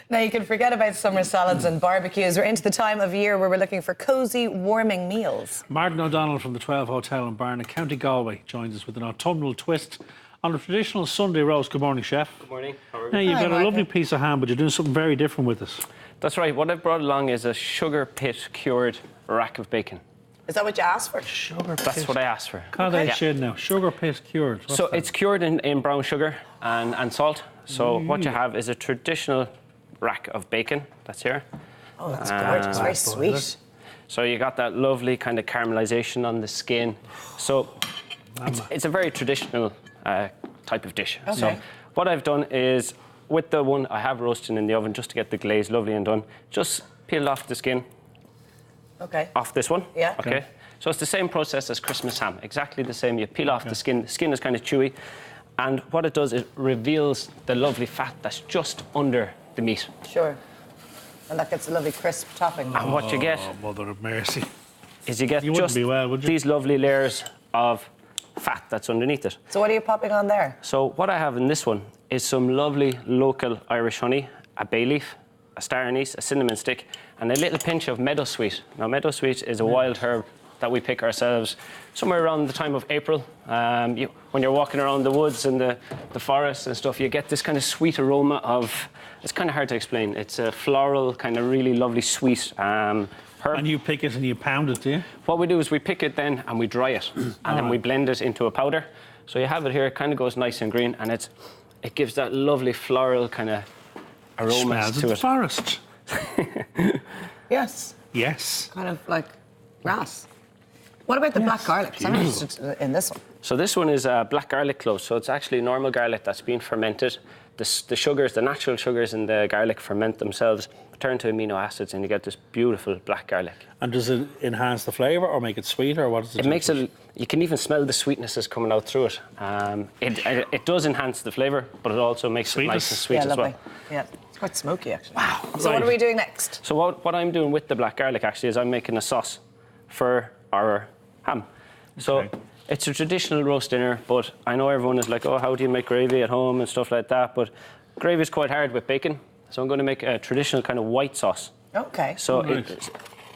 Now, you can forget about summer salads and barbecues. We're into the time of year where we're looking for cosy, warming meals. Martin O'Donnell from the 12 Hotel in Barna, County Galway, joins us with an autumnal twist on a traditional Sunday roast. Good morning, Chef. Good morning. How are you? Now, you've Hi, got Martin. a lovely piece of ham, but you're doing something very different with this. That's right. What I've brought along is a sugar pit cured rack of bacon. Is that what you asked for? Sugar pit. That's what I asked for. Can't I shade now? Sugar pit cured. What's So that? it's cured in brown sugar and salt. So what you have is a traditional rack of bacon. That's here. Oh, that's gorgeous. Very sweet. So you got that lovely kind of caramelization on the skin. So it's a very traditional type of dish. Okay. So what I've done is, with the one I have roasting in the oven just to get the glaze lovely and done, just peeled off the skin Okay. off this one. Yeah. Okay. So it's the same process as Christmas ham. Exactly the same. You peel off the skin. The skin is kind of chewy. And what it does, it reveals the lovely fat that's just under the meat. Sure. And that gets a lovely crisp topping. And what you get Oh, mother of mercy. is you get You wouldn't just be well, would you? these lovely layers of fat that's underneath it. So what are you popping on there? So what I have in this one is some lovely local Irish honey, a bay leaf, a star anise, a cinnamon stick, and a little pinch of meadowsweet. Now, meadowsweet is a wild herb that we pick ourselves somewhere around the time of April. When you're walking around the woods and the forests and stuff, you get this kind of sweet aroma of, it's kind of hard to explain. It's a floral, kind of really lovely sweet herb. And you pick it and you pound it, do you? What we do is we pick it then and we dry it, and then we blend it into a powder. So you have it here, it kind of goes nice and green, and it gives that lovely floral kind of aroma Smells to of the it. forest. Yes. Yes. Kind of like grass. What about the black garlic? 'Cause I'm interested in this one. So this one is black garlic clove. So it's actually normal garlic that's been fermented. The sugars, the natural sugars in the garlic ferment themselves, turn to amino acids, and you get this beautiful black garlic. And does it enhance the flavour or make it sweeter, or what does it It do? makes it, you can even smell the sweetnesses coming out through it. It does enhance the flavour, but it also makes it nice and sweet Yeah, as lovely. well. Yeah, it's quite smoky, actually. Wow. So Right. what are we doing next? So what I'm doing with the black garlic actually is I'm making a sauce for our ham. So Okay. it's a traditional roast dinner, but I know everyone is like, oh, how do you make gravy at home and stuff like that? But gravy is quite hard with bacon. So I'm going to make a traditional kind of white sauce. Okay. So Right.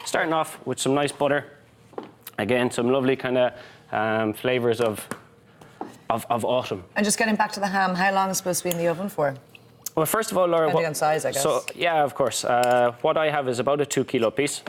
starting off with some nice butter. Again, some lovely kind of flavours of autumn. And just getting back to the ham, how long is it supposed to be in the oven for? Well, first of all, Laura... Depending on size, I guess. So, yeah, of course. What I have is about a 2 kilo piece.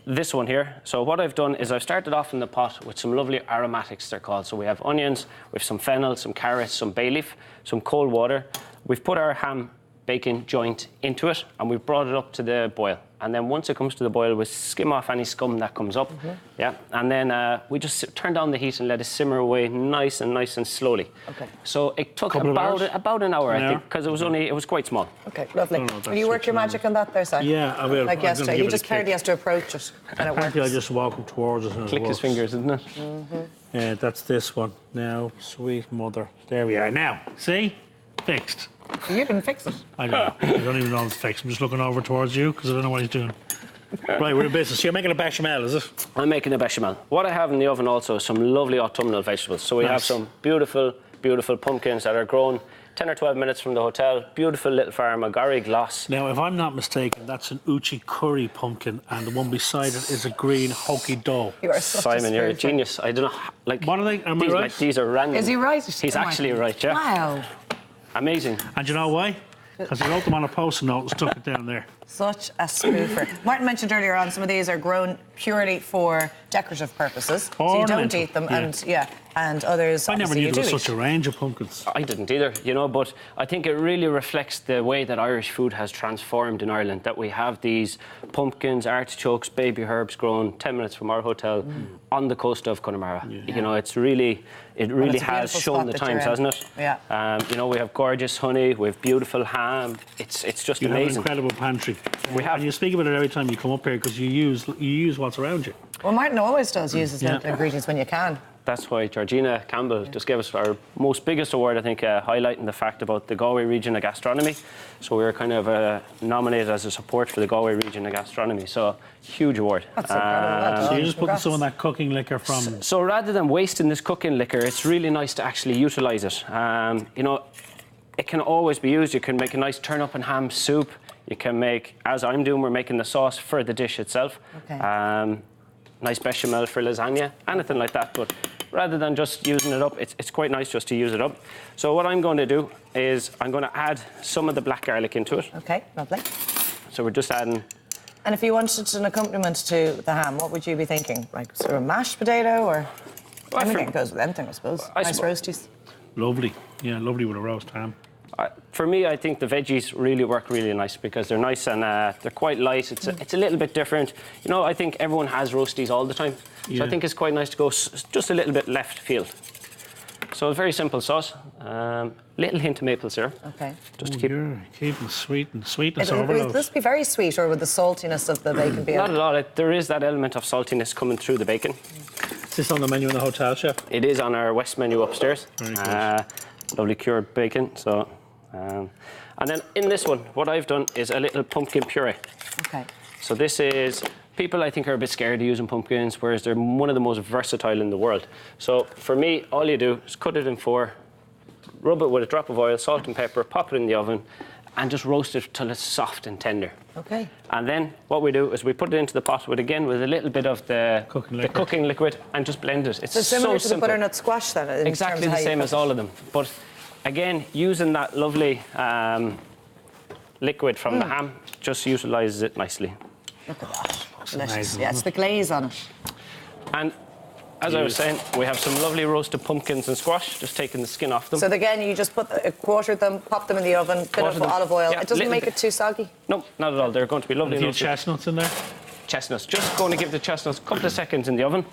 This one here. So what I've done is I've started off in the pot with some lovely aromatics, they're called. So we have onions, we have some fennel, some carrots, some bay leaf, some cold water. We've put our ham bacon joint into it, and we've brought it up to the boil. And then once it comes to the boil, we skim off any scum that comes up. Yeah. And then we just turn down the heat and let it simmer away nice and slowly. Okay. So it took Couple of hours? about an hour, An I hour? think, because it was quite small. Okay, lovely. No, no, Will that's you work your switching on. magic on that there, Si? Yeah, I will. I'm Like gonna yesterday. give He it a just apparently kick. has to approach it, and it Apparently, I works. just walk him towards it and it Click his works. fingers, isn't it? Yeah, that's this one. Now, sweet mother. There we are. Now, see? Fixed. You can fix it. I don't know. I don't even know if it's fixed. I'm just looking over towards you because I don't know what he's doing. Right, we're in business. You're making a bechamel, is it? I'm making a bechamel. What I have in the oven also is some lovely autumnal vegetables. So we have Nice. some beautiful, beautiful pumpkins that are grown 10 or 12 minutes from the hotel. Beautiful little farm, a Gary Gloss. Now, if I'm not mistaken, that's an uchi curry pumpkin, and the one beside it is a green hokey dough. You are such Simon, you're a spoofer. genius. I don't know, like... What are they? Am I these, right? like, these are random. Is he right? He's Oh my actually God. right, yeah. Wow. Amazing. And you know why? Because he wrote them on a post-it note and stuck it down there. Such a spoofer. Martin mentioned earlier on some of these are grown purely for decorative purposes. So you don't Ornamental, eat them, yeah. and others I never obviously knew you there do was eat. such a range of pumpkins. I didn't either, you know, but I think it really reflects the way that Irish food has transformed in Ireland, that we have these pumpkins, artichokes, baby herbs grown 10 minutes from our hotel on the coast of Connemara. You know, it really it's a has beautiful shown spot the that you're times, in. hasn't it? Yeah. You know, we have gorgeous honey, we have beautiful ham. It's just You have an amazing. incredible pantry. We have. And you speak about it every time you come up here because you use what's around you. Well, Martin always does use his Yeah. local ingredients when you can. That's why Georgina Campbell just gave us our most biggest award, I think, highlighting the fact about the Galway region of gastronomy. So we were kind of nominated as a support for the Galway region of gastronomy. So huge award. That's incredible. Well So done. you're just putting Congrats. some of that cooking liquor from... So rather than wasting this cooking liquor, it's really nice to actually utilise it. You know, it can always be used. You can make a nice turnip and ham soup. You can make, as I'm doing, we're making the sauce for the dish itself. Okay. Nice bechamel for lasagna, anything like that. But rather than just using it up, it's quite nice just to use it up. So what I'm going to do is I'm going to add some of the black garlic into it. Okay, lovely. So we're just adding... And if you wanted an accompaniment to the ham, what would you be thinking? Like sort of mashed potato or... Well, anything goes with anything, I suppose. Nice roasties. Lovely. Yeah, lovely with a roast ham. For me, I think the veggies really work really nice because they're nice and they're quite light. It's a little bit different. You know, I think everyone has roasties all the time. Yeah. So I think it's quite nice to go just a little bit left field. So a very simple sauce. Little hint of maple syrup. Okay. Just to keep... You're keeping sweetness overload. Would this be very sweet, or would the saltiness of the bacon be... Not at all. There is that element of saltiness coming through the bacon. Is this on the menu in the hotel, chef? It is on our West menu upstairs. Very good. Lovely cured bacon. So, and then in this one, what I've done is a little pumpkin puree. Okay. So this is, people I think are a bit scared of using pumpkins, whereas they're one of the most versatile in the world. So for me, all you do is cut it in 4, rub it with a drop of oil, salt and pepper, pop it in the oven, and just roast it till it's soft and tender. Okay. And then what we do is we put it into the pot with a little bit of the cooking liquid and just blend it. It's So similar to simple. the butternut squash then? in Exactly terms of the how you same cook as it? all of them. But again, using that lovely liquid from the ham just utilises it nicely. Look at that. Delicious. amazing, Yeah, it's the glaze on it. And as I was saying, we have some lovely roasted pumpkins and squash, just taking the skin off them. So again, you just quartered them, pop them in the oven, bit Quarter of them. olive oil. Yeah, It doesn't little make bit. it too soggy? No, not at all. They're going to be lovely. A few roasted. chestnuts in there. Chestnuts. Just going to give the chestnuts a couple of seconds in the oven.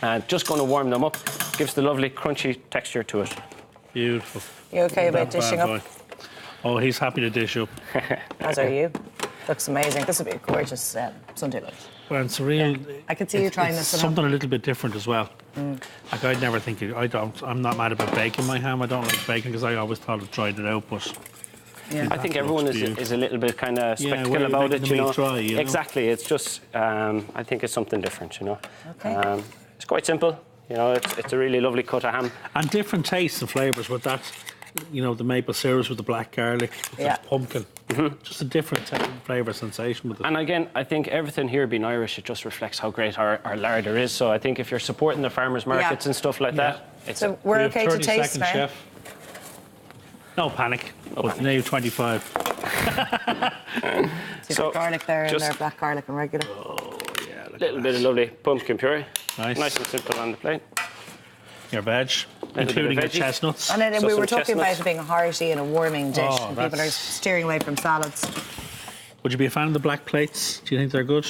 And just going to warm them up. Gives the lovely crunchy texture to it. Beautiful. You okay about That dishing bad up? boy. Oh, he's happy to dish up. As are you. Looks amazing. This would be a gorgeous Sunday lunch. Well, it's a real... I could see you trying this at home. something a little bit different as well. Like, I'd never think... I'm not mad about baking my ham. I don't like bacon because I always thought I tried it out, but... Yeah. I think That everyone looks is beautiful. a little bit kind of Yeah, skeptical where you're about making it, the you meat know. dry, you know? Exactly. It's just, I think it's something different, you know. Okay. It's quite simple. You know, it's a really lovely cut of ham. And different tastes and flavours with that, you know, the maple syrup with the black garlic, with Yeah. the pumpkin. Just a different flavour sensation with it. And again, I think everything here being Irish, it just reflects how great our larder is. So I think if you're supporting the farmers markets and stuff like that, it's So we're We have okay to 30 taste seconds, now? chef. No panic. But now 25. See So, the garlic there in just- there, black garlic and regular. Yeah, look a little bit of lovely pumpkin puree. Nice. And simple on the plate. Your veg, bit including of the veggies. chestnuts. And then So we were some talking about chestnuts. it being a hearty and a warming dish, Oh, and people are that's- steering away from salads. Would you be a fan of the black plates? Do you think they're good?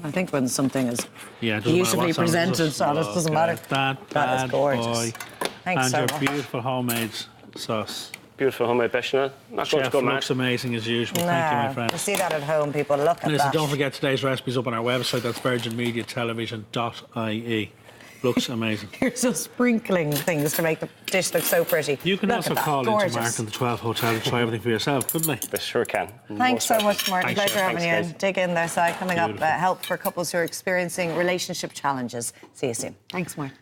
I think when something is Yeah, it doesn't matter beautifully what sauce it presented, is. so it doesn't matter. That That is bad gorgeous. boy. Thanks And so your much. beautiful homemade sauce. Beautiful homemade bechamel. Not going to Chef go mad. looks amazing as usual. Thank you, my Nah, friend. you see that at home, people. Look at Listen, that. don't forget today's recipes up on our website. That's virginmediatelevision.ie. Looks amazing. You're just sprinkling things to make the dish look so pretty. You can Look also at that. call into Gorgeous. Martin the 12 Hotel to try everything for yourself, couldn't they? They sure can. Thanks so much, Martin. Thanks, Pleasure Chef. having you Thanks, in. guys. Dig in there, side. Coming up, Beautiful. help for couples who are experiencing relationship challenges. See you soon. Thanks, Martin.